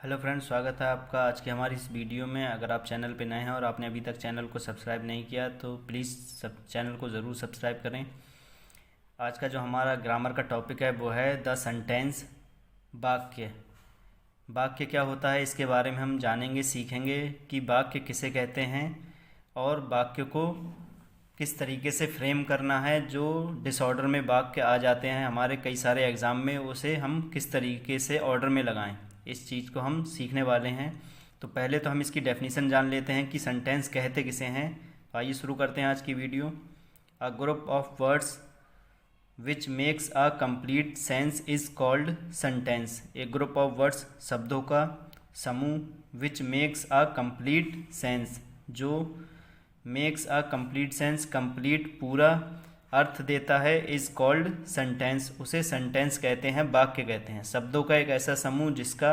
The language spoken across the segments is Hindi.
हेलो फ्रेंड्स, स्वागत है आपका आज की हमारी इस वीडियो में। अगर आप चैनल पे नए हैं और आपने अभी तक चैनल को सब्सक्राइब नहीं किया तो प्लीज़ चैनल को ज़रूर सब्सक्राइब करें। आज का जो हमारा ग्रामर का टॉपिक है वो है द सेंटेंस। वाक्य। वाक्य क्या होता है इसके बारे में हम जानेंगे, सीखेंगे कि वाक्य किसे कहते हैं और वाक्य को किस तरीके से फ्रेम करना है। जो डिसऑर्डर में वाक्य आ जाते हैं हमारे कई सारे एग्ज़ाम में, उसे हम किस तरीके से ऑर्डर में लगाएं, इस चीज़ को हम सीखने वाले हैं। तो पहले तो हम इसकी डेफिनेशन जान लेते हैं कि सेंटेंस कहते किसे हैं। तो आइए शुरू करते हैं आज की video. A group of words which makes a complete sense is called sentence. एक ग्रुप ऑफ वर्ड्स, शब्दों का समूह, which makes a complete sense, जो makes a complete sense, complete पूरा अर्थ देता है, इज़ कॉल्ड सेंटेंस, उसे सेंटेंस कहते हैं, वाक्य कहते हैं। शब्दों का एक ऐसा समूह जिसका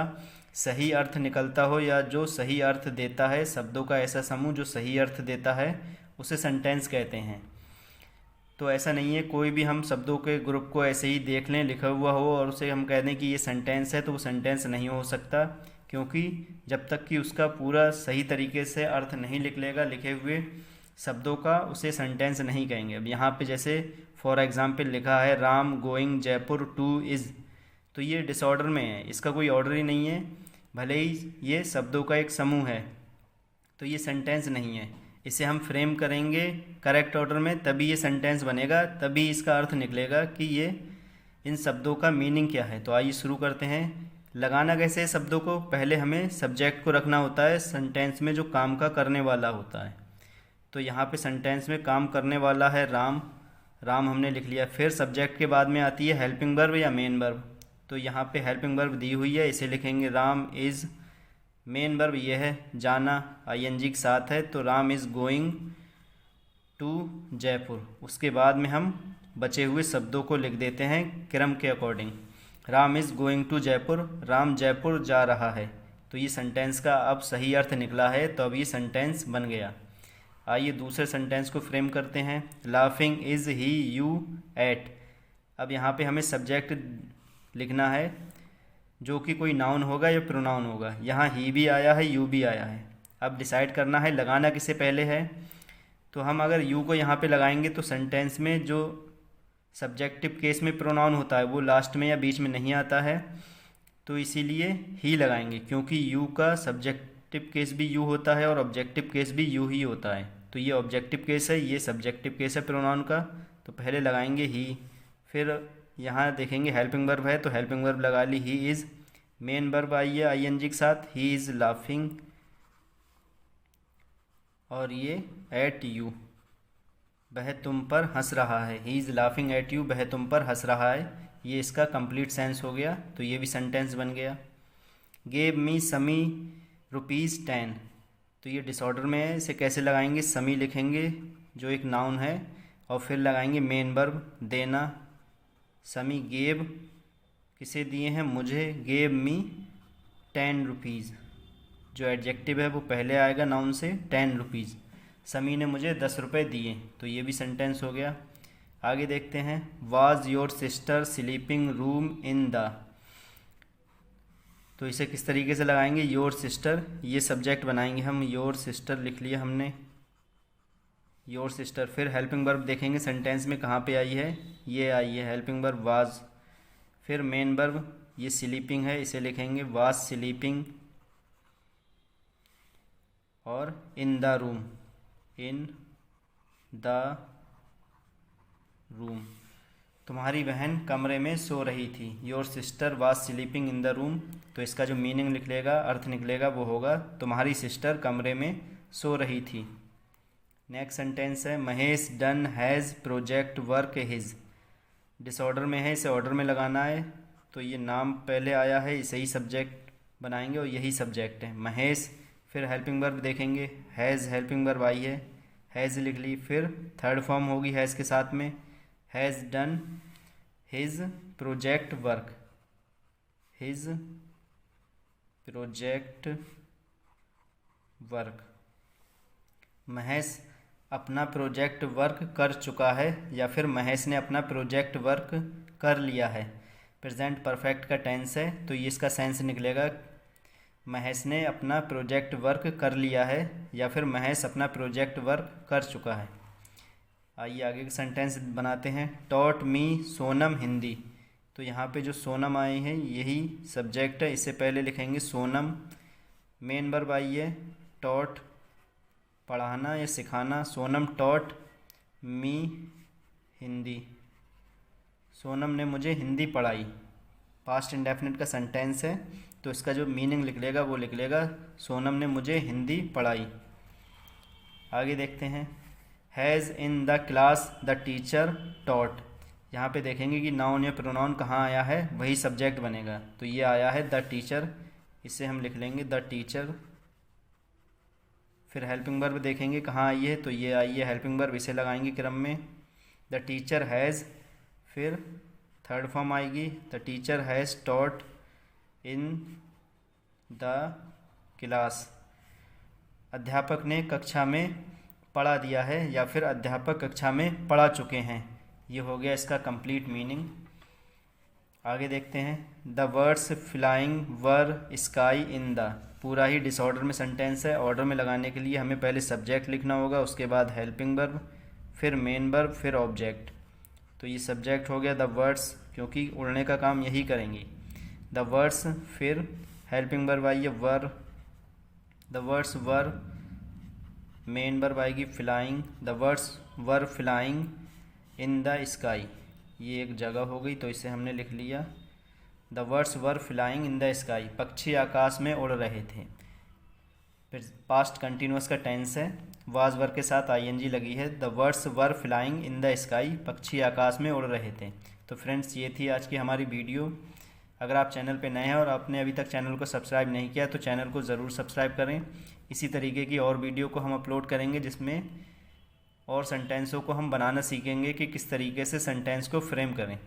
सही अर्थ निकलता हो या जो सही अर्थ देता है, शब्दों का ऐसा समूह जो सही अर्थ देता है, उसे सेंटेंस कहते हैं। तो ऐसा नहीं है कोई भी हम शब्दों के ग्रुप को ऐसे ही देख लें लिखा हुआ हो और उसे हम कह दें कि ये सेंटेंस है, तो वो सेंटेंस नहीं हो सकता, क्योंकि जब तक कि उसका पूरा सही तरीके से अर्थ नहीं निकलेगा लिखे हुए शब्दों का, उसे सेंटेंस नहीं कहेंगे। अब यहाँ पे जैसे फॉर एग्जांपल लिखा है Ram going Jaipur two is, तो ये डिसऑर्डर में है, इसका कोई ऑर्डर ही नहीं है, भले ही ये शब्दों का एक समूह है, तो ये सेंटेंस नहीं है। इसे हम फ्रेम करेंगे करेक्ट ऑर्डर में, तभी ये सेंटेंस बनेगा, तभी इसका अर्थ निकलेगा कि ये इन शब्दों का मीनिंग क्या है। तो आइए शुरू करते हैं। लगाना कैसे है शब्दों को? पहले हमें सब्जेक्ट को रखना होता है सेंटेंस में, जो काम का करने वाला होता है। तो यहाँ पे सेंटेंस में काम करने वाला है राम, राम हमने लिख लिया। फिर सब्जेक्ट के बाद में आती है हेल्पिंग वर्ब या मेन वर्ब। तो यहाँ पे हेल्पिंग वर्ब दी हुई है, इसे लिखेंगे राम इज़। मेन वर्ब ये है जाना, आईएनजी के साथ है, तो Ram is going to Jaipur. उसके बाद में हम बचे हुए शब्दों को लिख देते हैं क्रम के according. Ram is going to Jaipur, Ram Jaipur जा रहा है। तो ये सेंटेंस का अब सही अर्थ निकला है, तो अब ये सेंटेंस बन गया। आइए दूसरे सेंटेंस को फ्रेम करते हैं। Laughing is he you at. अब यहाँ पे हमें सब्जेक्ट लिखना है, जो कि कोई नाउन होगा या प्रोनाउन होगा। यहाँ ही भी आया है, यू भी आया है। अब डिसाइड करना है लगाना किसे पहले है। तो हम अगर यू को यहाँ पे लगाएंगे तो सेंटेंस में जो सब्जेक्टिव केस में प्रोनाउन होता है वो लास्ट में या बीच में नहीं आता है, तो इसीलिए ही लगाएंगे, क्योंकि यू का सब्जेक्टिव केस भी यू होता है और ऑब्जेक्टिव केस भी यू ही होता है। तो ये ऑब्जेक्टिव केस है, ये सब्जेक्टिव केस है प्रोनाउन का, तो पहले लगाएंगे ही। फिर यहाँ देखेंगे हेल्पिंग वर्ब है, तो हेल्पिंग वर्ब लगा ली ही इज़। मेन वर्ब आई है आईएनजी के साथ, ही इज़ लाफिंग, और ये एट यू, वह तुम पर हंस रहा है। He is laughing at you, वह तुम पर हंस रहा है। ये इसका कंप्लीट सेंस हो गया, तो ये भी सेंटेंस बन गया। गेव मी समी रुपीज़ 10, तो ये डिसऑर्डर में है, इसे कैसे लगाएंगे? समी लिखेंगे जो एक नाउन है, और फिर लगाएंगे मेन वर्ब देना। समी गेव किसे दिए हैं? मुझे। गेव मी 10 रुपीज़, जो एडजेक्टिव है वो पहले आएगा नाउन से, 10 रुपीज़। समी ने मुझे 10 रुपये दिए, तो ये भी सेंटेंस हो गया। आगे देखते हैं। Was your sister sleeping room in the, तो इसे किस तरीके से लगाएंगे? योर सिस्टर, ये सब्जेक्ट बनाएंगे हम, योर सिस्टर लिख लिया हमने, योर सिस्टर। फिर हेल्पिंग वर्ब देखेंगे सेंटेंस में कहाँ पे आई है, ये आई है हेल्पिंग वर्ब वाज। फिर मेन वर्ब, ये स्लीपिंग है, इसे लिखेंगे वाज स्लीपिंग, और in the room, in the room, तुम्हारी बहन कमरे में सो रही थी। Your sister was sleeping in the room, तो इसका जो मीनिंग निकलेगा, अर्थ निकलेगा, वो होगा तुम्हारी सिस्टर कमरे में सो रही थी। नेक्स्ट सेंटेंस है Mahesh done has project work his. Disorder में है, इसे ऑर्डर में लगाना है, तो ये नाम पहले आया है, इसे ही सब्जेक्ट बनाएंगे और यही सब्जेक्ट है महेश। फिर हेल्पिंग वर्ब देखेंगे, हैज़ हेल्पिंग वर्ब आई है, हैज़ लिख ली। फिर थर्ड फॉर्म होगी हैज़ के साथ में, has done his project work, his project work. Mahesh अपना प्रोजेक्ट वर्क कर चुका है, या फिर महेश ने अपना प्रोजेक्ट वर्क कर लिया है। प्रेजेंट परफेक्ट का टेंस है, तो ये इसका सेंस निकलेगा महेश ने अपना प्रोजेक्ट वर्क कर लिया है, या फिर महेश अपना प्रोजेक्ट वर्क कर चुका है। आइए आगे का सेंटेंस बनाते हैं। Taught me Sonam Hindi. तो यहाँ पे जो सोनम आए हैं यही सब्जेक्ट है, इससे पहले लिखेंगे सोनम। मेन वर्ब आई है टॉट, पढ़ाना या सिखाना। सोनम टॉट मी हिंदी, सोनम ने मुझे हिंदी पढ़ाई। पास्ट इंडेफिनिट का सेंटेंस है, तो इसका जो मीनिंग लिख लेगा वो लिख लेगा सोनम ने मुझे हिंदी पढ़ाई। आगे देखते हैं। Has in the class the teacher taught. यहाँ पे देखेंगे कि नाउन या प्रोनाउन कहाँ आया है, वही सब्जेक्ट बनेगा। तो ये आया है द टीचर, इसे हम लिख लेंगे द टीचर। फिर हेल्पिंग वर्ब देखेंगे कहाँ आई है, तो ये आई है हेल्पिंग वर्ब, इसे लगाएंगे क्रम में। द टीचर हैज़, फिर थर्ड फॉर्म आएगी the teacher has taught in the class. अध्यापक ने कक्षा में पढ़ा दिया है, या फिर अध्यापक कक्षा में पढ़ा चुके हैं। ये हो गया इसका कंप्लीट मीनिंग। आगे देखते हैं। The words flying were sky in the. पूरा ही डिसऑर्डर में सेंटेंस है। ऑर्डर में लगाने के लिए हमें पहले सब्जेक्ट लिखना होगा, उसके बाद हेल्पिंग वर्ब, फिर मेन वर्ब, फिर ऑब्जेक्ट। तो ये सब्जेक्ट हो गया द वर्ड्स, क्योंकि उड़ने का काम यही करेंगी। द वर्ड्स, फिर हेल्पिंग वर्ब आई है were, the birds were. Main verb आएगी flying, the birds were flying in the sky. ये एक जगह हो गई, तो इसे हमने लिख लिया the birds were flying in the sky. पक्षी आकाश में उड़ रहे थे। फिर पास्ट कंटिन्यूस का टेंस है, वाज वर्ब के साथ आईएनजी लगी है। The birds were flying in the sky, पक्षी आकाश में उड़ रहे थे। तो फ्रेंड्स, ये थी आज की हमारी वीडियो। अगर आप चैनल पे नए हैं और आपने अभी तक चैनल को सब्सक्राइब नहीं किया तो चैनल को ज़रूर सब्सक्राइब करें। इसी तरीके की और वीडियो को हम अपलोड करेंगे, जिसमें और सेंटेंसों को हम बनाना सीखेंगे कि किस तरीके से सेंटेंस को फ्रेम करें।